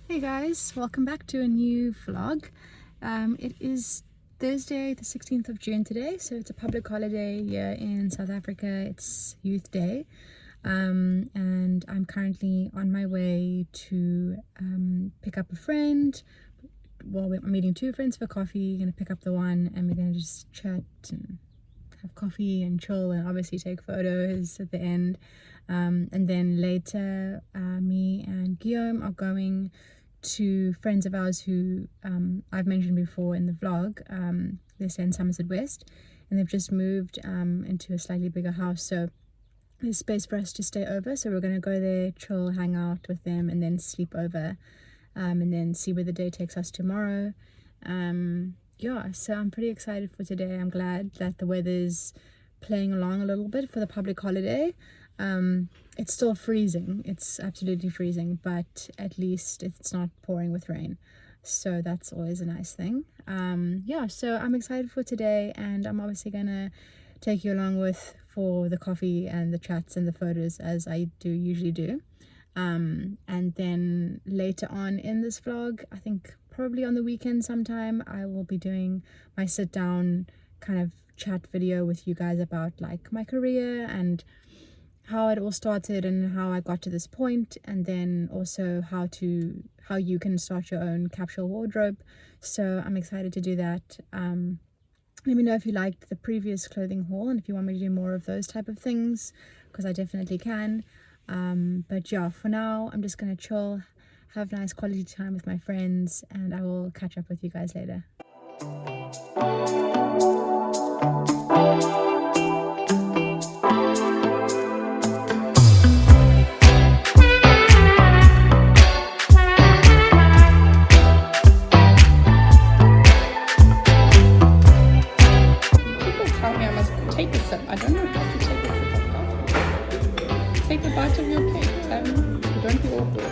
Hey guys, welcome back to a new vlog. It is Thursday the 16th of June today, so it's a public holiday here in South Africa. It's Youth Day, and I'm currently on my way to pick up a friend. Well, I'm meeting two friends for coffee. Gonna pick up the one and we're gonna just chat and have coffee and chill and obviously take photos at the end. And then later me and Guillaume are going to friends of ours who I've mentioned before in the vlog. They stay in Somerset West and they've just moved into a slightly bigger house, so there's space for us to stay over. So we're going to go there, chill, hang out with them, and then sleep over, and then see where the day takes us tomorrow. Yeah, so I'm pretty excited for today. I'm glad that the weather's playing along a little bit for the public holiday. It's still freezing, it's absolutely freezing, but at least it's not pouring with rain, so that's always a nice thing. Yeah, so I'm excited for today, and I'm obviously gonna take you along with for the coffee and the chats and the photos, as I usually do. And then later on in this vlog, I think probably on the weekend sometime, I will be doing my sit down kind of chat video with you guys about like my career and how it all started and how I got to this point, and then also how you can start your own capsule wardrobe. So I'm excited to do that. Let me know if you liked the previous clothing haul and if you want me to do more of those type of things, because I definitely can. But yeah, for now I'm just gonna chill, have nice quality time with my friends, and I will catch up with you guys later. I don't know how to take a sip of coffee. Take a bite of your cake, don't be awkward.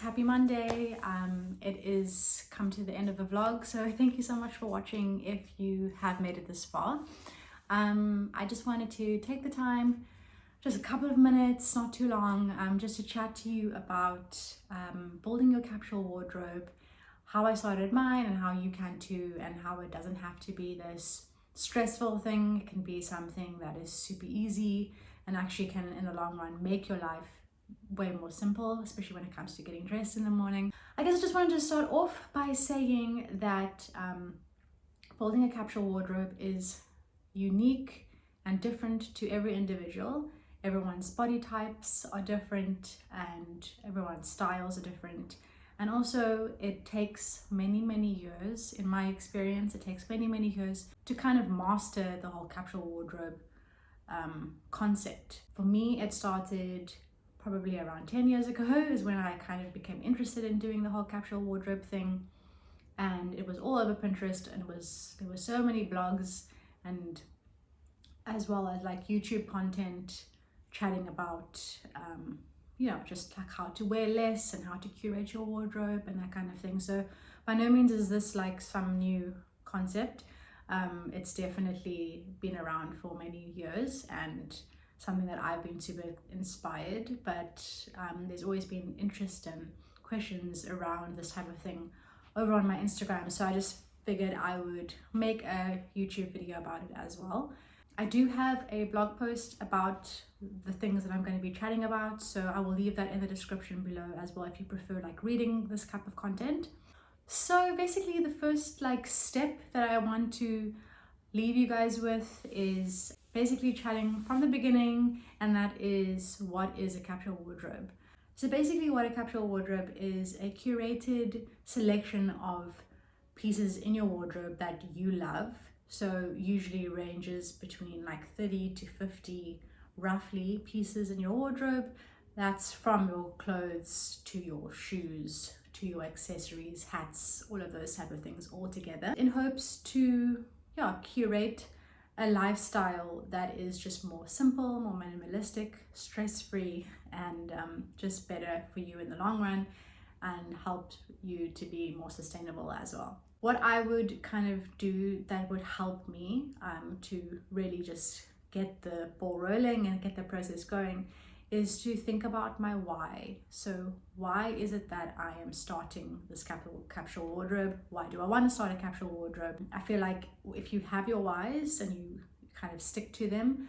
Happy Monday. It is come to the end of the vlog, so thank you so much for watching if you have made it this far. I just wanted to take the time, just a couple of minutes, not too long, just to chat to you about building your capsule wardrobe, how I started mine and how you can too, and how it doesn't have to be this stressful thing. It can be something that is super easy and actually can in the long run make your life way more simple, especially when it comes to getting dressed in the morning. I guess I just wanted to start off by saying that building a capsule wardrobe is unique and different to every individual. Everyone's body types are different and everyone's styles are different, and also it takes many years, in my experience, it takes many years to kind of master the whole capsule wardrobe concept. For me, it started probably around 10 years ago is when I kind of became interested in doing the whole capsule wardrobe thing, and it was all over Pinterest, and there were so many blogs and as well as like YouTube content, chatting about you know, just like how to wear less and how to curate your wardrobe and that kind of thing. So by no means is this like some new concept. It's definitely been around for many years and something that I've been super inspired, but there's always been interest and questions around this type of thing over on my Instagram. So I just figured I would make a YouTube video about it as well. I do have a blog post about the things that I'm going to be chatting about, so I will leave that in the description below as well if you prefer like reading this type of content. So basically the first like step that I want to leave you guys with is basically chatting from the beginning, and that is, what is a capsule wardrobe? So basically what a capsule wardrobe is a curated selection of pieces in your wardrobe that you love. So usually ranges between like 30 to 50 roughly pieces in your wardrobe. That's from your clothes to your shoes to your accessories, hats, all of those type of things all together, in hopes to curate a lifestyle that is just more simple, more minimalistic, stress-free, and just better for you in the long run, and help you to be more sustainable as well. What I would kind of do that would help me to really just get the ball rolling and get the process going is to think about my why. So why is it that I am starting this capsule wardrobe? Why do I want to start a capsule wardrobe? I feel like if you have your whys and you kind of stick to them,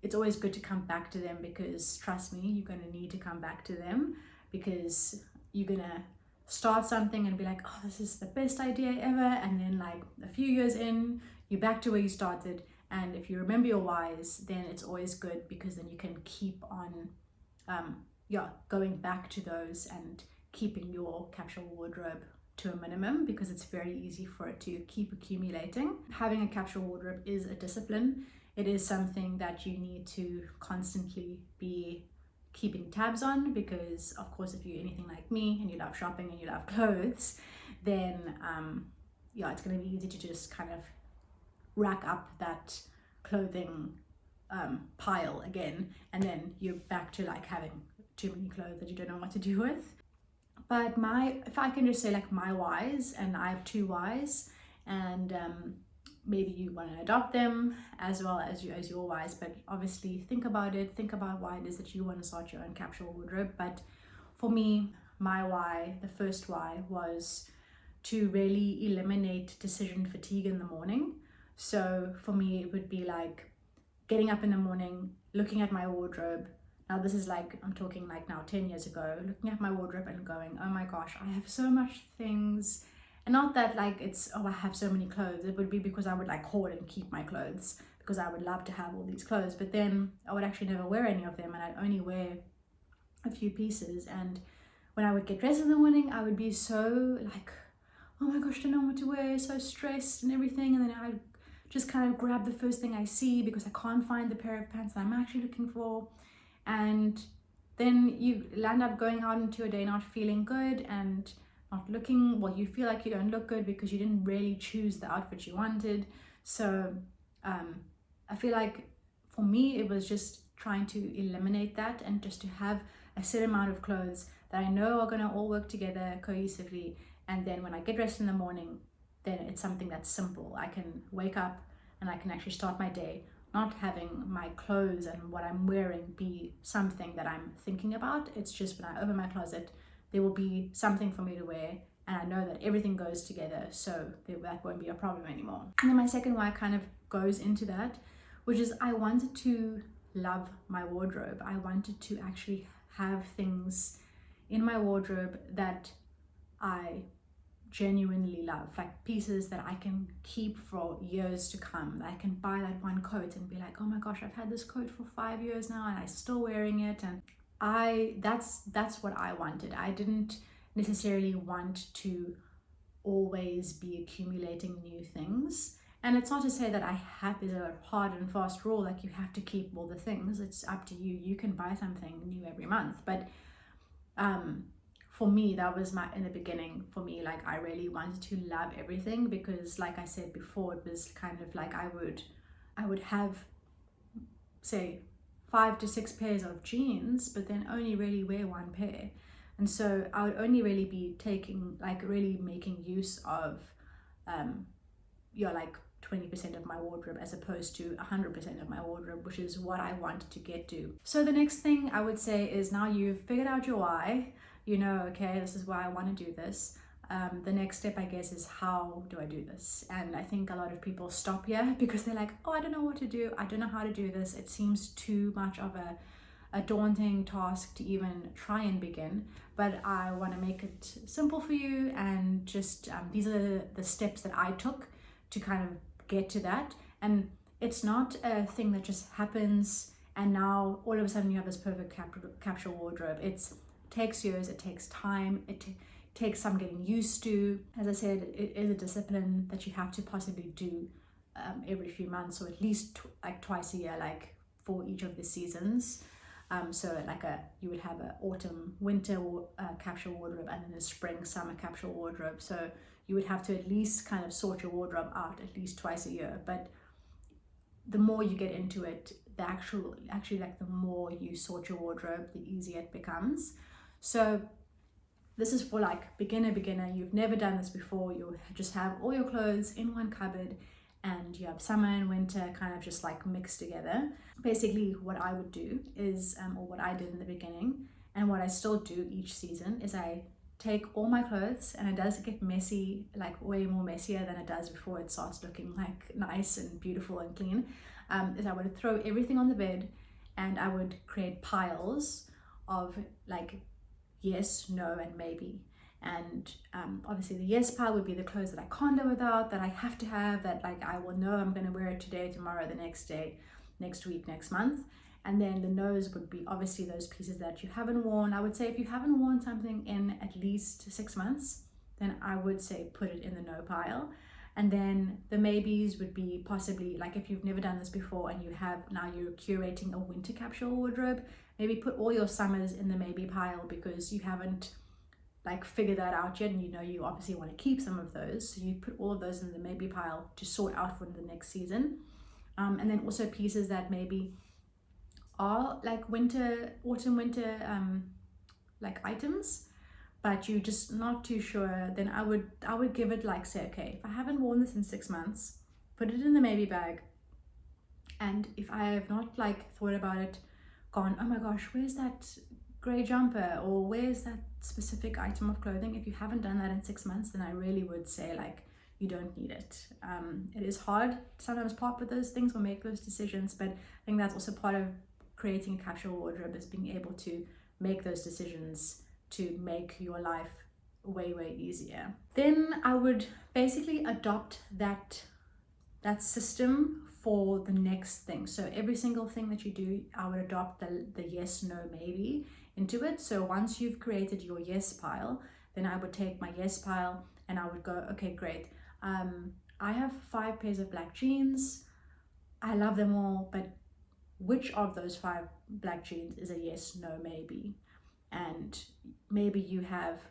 it's always good to come back to them, because trust me, you're going to need to come back to them, because you're going to start something and be like, oh, this is the best idea ever, and then like a few years in, you're back to where you started. And if you remember your whys, then it's always good, because then you can keep on going back to those and keeping your capsule wardrobe to a minimum, because it's very easy for it to keep accumulating. Having a capsule wardrobe is a discipline. It is something that you need to constantly be keeping tabs on, because of course if you're anything like me and you love shopping and you love clothes, then it's going to be easy to just kind of rack up that clothing pile again, and then you're back to like having too many clothes that you don't know what to do with. But if I can just say like my whys, and I have 2 whys, and maybe you want to adopt them as well as your whys, but obviously think about why it is that you want to start your own capsule wardrobe. But for me, my why, the first why, was to really eliminate decision fatigue in the morning. So for me, it would be like getting up in the morning, looking at my wardrobe. Now this is like, I'm talking like now 10 years ago, looking at my wardrobe and going, oh my gosh, I have so much things. And not that like it's, oh, I have so many clothes. It would be because I would like hoard and keep my clothes, because I would love to have all these clothes, but then I would actually never wear any of them, and I'd only wear a few pieces. And when I would get dressed in the morning, I would be so like, oh my gosh, I don't know what to wear, so stressed and everything. And then I just kind of grab the first thing I see, because I can't find the pair of pants that I'm actually looking for. And then you land up going out into a day not feeling good and not looking, well, you feel like you don't look good because you didn't really choose the outfit you wanted. So I feel like for me, it was just trying to eliminate that, and just to have a set amount of clothes that I know are going to all work together cohesively. And then when I get dressed in the morning, then it's something that's simple. I can wake up and I can actually start my day not having my clothes and what I'm wearing be something that I'm thinking about. It's just when I open my closet, there will be something for me to wear, and I know that everything goes together, so that won't be a problem anymore. And then my second why kind of goes into that, which is I wanted to love my wardrobe. I wanted to actually have things in my wardrobe that I genuinely love, like pieces that I can keep for years to come. That I can buy that one coat and be like, oh my gosh, I've had this coat for 5 years now and I'm still wearing it. And that's what I wanted. I didn't necessarily want to always be accumulating new things. And it's not to say that there's a hard and fast rule like you have to keep all the things. It's up to you. You can buy something new every month. But for me, that was in the beginning for me, like I really wanted to love everything, because like I said before, it was kind of like I would have, say, 5 to 6 pairs of jeans, but then only really wear one pair. And so I would only really be really making use of like 20% of my wardrobe as opposed to 100% of my wardrobe, which is what I wanted to get to. So the next thing I would say is, now you've figured out your why, okay, this is why I want to do this. The next step, I guess, is how do I do this? And I think a lot of people stop here because they're like, oh, I don't know what to do. I don't know how to do this. It seems too much of a daunting task to even try and begin. But I want to make it simple for you, and just these are the steps that I took to kind of get to that. And it's not a thing that just happens and now all of a sudden you have this perfect capsule wardrobe. It takes years, it takes time, it takes some getting used to. As I said, it is a discipline that you have to possibly do every few months, or at least like twice a year, like for each of the seasons. So like you would have a autumn winter capsule wardrobe, and then a spring summer capsule wardrobe. So you would have to at least kind of sort your wardrobe out at least twice a year. But the more you get into it, actually like the more you sort your wardrobe, the easier it becomes. So this is for like beginner, you've never done this before. You just have all your clothes in one cupboard, and you have summer and winter kind of just like mixed together. Basically what I would do is, or what I did in the beginning, and what I still do each season, is I take all my clothes, and it does get messy, like way more messier than it does before it starts looking like nice and beautiful and clean, is I would throw everything on the bed, and I would create piles of like yes, no, and maybe. And obviously the yes pile would be the clothes that I can't live without, that I have to have, that like I will know I'm going to wear it today, tomorrow, the next day, next week, next month. And then the no's would be obviously those pieces that you haven't worn. I would say if you haven't worn something in at least 6 months, then I would say put it in the no pile. And then the maybes would be possibly like, if you've never done this before and you're curating a winter capsule wardrobe, maybe put all your summers in the maybe pile, because you haven't like figure that out yet, and you obviously want to keep some of those, so you put all of those in the maybe pile to sort out for the next season. And then also pieces that maybe are like autumn winter like items, but you're just not too sure, then I would give it like, say, okay, if I haven't worn this in 6 months, put it in the maybe bag. And if I have not like thought about it, gone, oh my gosh, where's that grey jumper, or where's that specific item of clothing, if you haven't done that in 6 months, then I really would say like you don't need it. It is hard to sometimes part with those things or make those decisions, but I think that's also part of creating a capsule wardrobe, is being able to make those decisions to make your life way easier. Then I would basically adopt that system for the next thing. So every single thing that you do, I would adopt the yes, no, maybe into it. So once you've created your yes pile, then I would take my yes pile and I would go, okay, great. I have 5 pairs of black jeans. I love them all, but which of those 5 black jeans is a yes, no, maybe? And maybe you have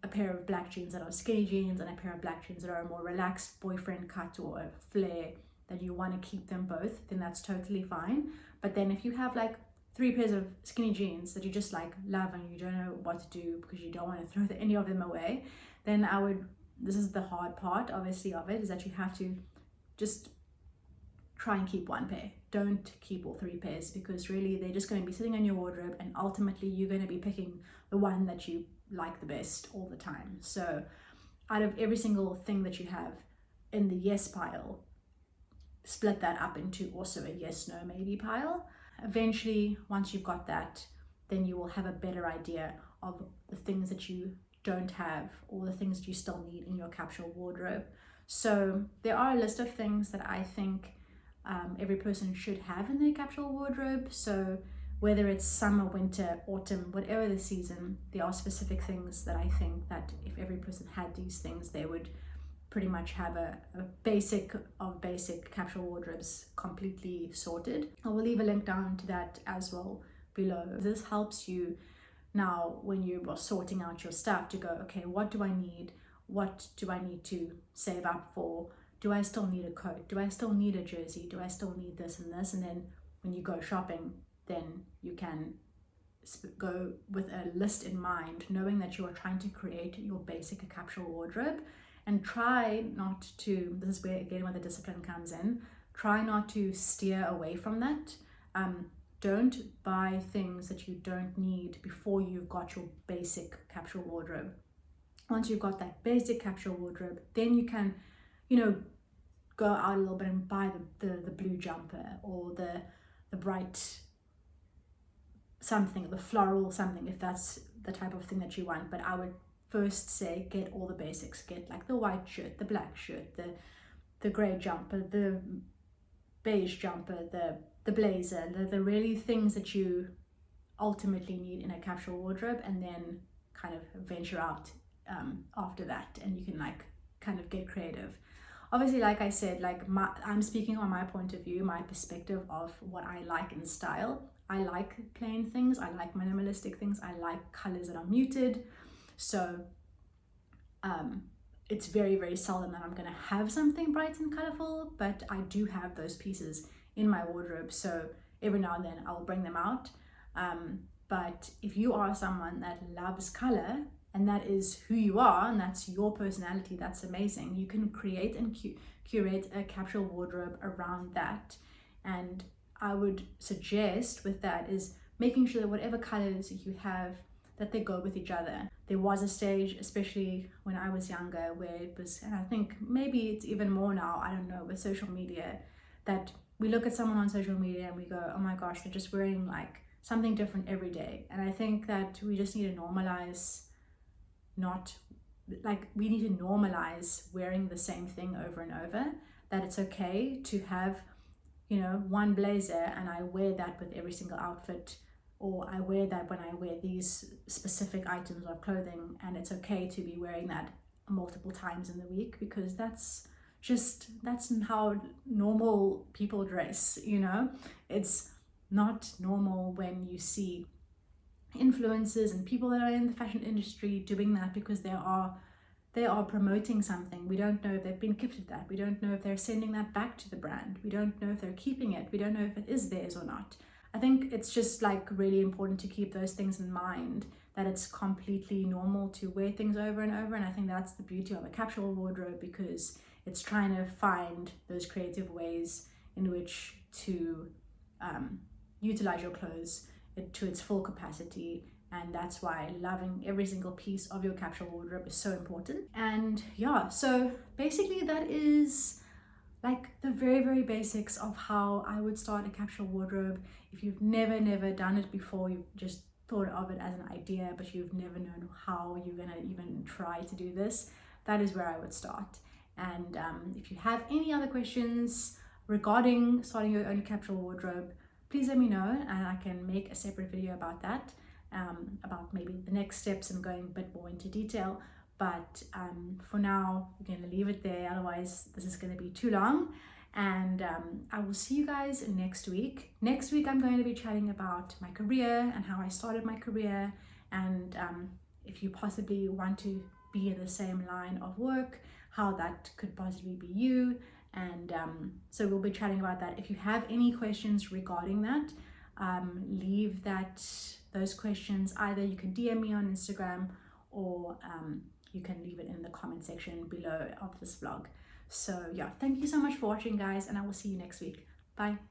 a pair of black jeans that are skinny jeans and a pair of black jeans that are a more relaxed boyfriend cut or a flare, that you want to keep them both, then that's totally fine. But then if you have like 3 pairs of skinny jeans that you just like love and you don't know what to do because you don't want to throw any of them away, then this is the hard part obviously of it, is that you have to just try and keep 1 pair. Don't keep all 3 pairs, because really they're just going to be sitting in your wardrobe, and ultimately you're going to be picking the one that you like the best all the time. So out of every single thing that you have in the yes pile, split that up into also a yes, no, maybe pile. Eventually, once you've got that, then you will have a better idea of the things that you don't have, or the things that you still need in your capsule wardrobe. So there are a list of things that I think every person should have in their capsule wardrobe. So whether it's summer, winter, autumn, whatever the season, there are specific things that I think that if every person had these things, they would pretty much have a basic capsule wardrobes completely sorted. I will leave a link down to that as well below. This helps you now when you are sorting out your stuff to go, okay, what do I need? What do I need to save up for? Do I still need a coat? Do I still need a jersey? Do I still need this and this? And then when you go shopping, then you can go with a list in mind, knowing that you are trying to create your basic capsule wardrobe, and try not to, this is where again where the discipline comes in, try not to steer away from that. Don't buy things that you don't need before you've got your basic capsule wardrobe. Once you've got that basic capsule wardrobe, then you can, you know, go out a little bit and buy the blue jumper, or the bright something, the floral something, if that's the type of thing that you want. But I would first say get all the basics. Get like the white shirt, the black shirt, the grey jumper, the beige jumper, the blazer, the really things that you ultimately need in a capsule wardrobe, and then kind of venture out after that, and you can like kind of get creative. Obviously, like I said, like I'm speaking on my point of view, my perspective of what I like in style. I like plain things, I like minimalistic things, I like colors that are muted. So it's very, very seldom that I'm gonna have something bright and colorful, but I do have those pieces in my wardrobe, so every now and then I'll bring them out. But if you are someone that loves color, and that is who you are, and that's your personality, that's amazing. You can create and curate a capsule wardrobe around that. And I would suggest with that is making sure that whatever colors you have, that they go with each other. There was a stage, especially when I was younger, where it was, and I think maybe it's even more now, I don't know, with social media, that we look at someone on social media and we go, oh my gosh, they're just wearing like something different every day. And I think that we just need to normalize, not like, we need to normalize wearing the same thing over and over, that it's okay to have, you know, one blazer and I wear that with every single outfit, or I wear that when I wear these specific items of clothing, and it's okay to be wearing that multiple times in the week, because that's how normal people dress, you know. It's not normal when you see influencers and people that are in the fashion industry doing that, because they are promoting something. We don't know if they've been gifted that. We don't know if they're sending that back to the brand. We don't know if they're keeping it. We don't know if it is theirs or not. I think it's just like really important to keep those things in mind, that it's completely normal to wear things over and over. And I think that's the beauty of a capsule wardrobe, because it's trying to find those creative ways in which to utilize your clothes to its full capacity. And that's why loving every single piece of your capsule wardrobe is so important. And yeah, so basically that is like the very, very basics of how I would start a capsule wardrobe. If you've never done it before, you've just thought of it as an idea, but you've never known how you're gonna even try to do this, that is where I would start. And if you have any other questions regarding starting your own capsule wardrobe, please let me know, and I can make a separate video about that, about maybe the next steps and going a bit more into detail. But for now, we're going to leave it there, otherwise this is going to be too long. And I will see you guys next week. Next week I'm going to be chatting about my career and how I started my career, and if you possibly want to be in the same line of work, how that could possibly be you. And so we'll be chatting about that. If you have any questions regarding that, leave those questions, either you can DM me on Instagram, or you can leave it in the comment section below of this vlog. So yeah, thank you so much for watching, guys, and I will see you next week. Bye.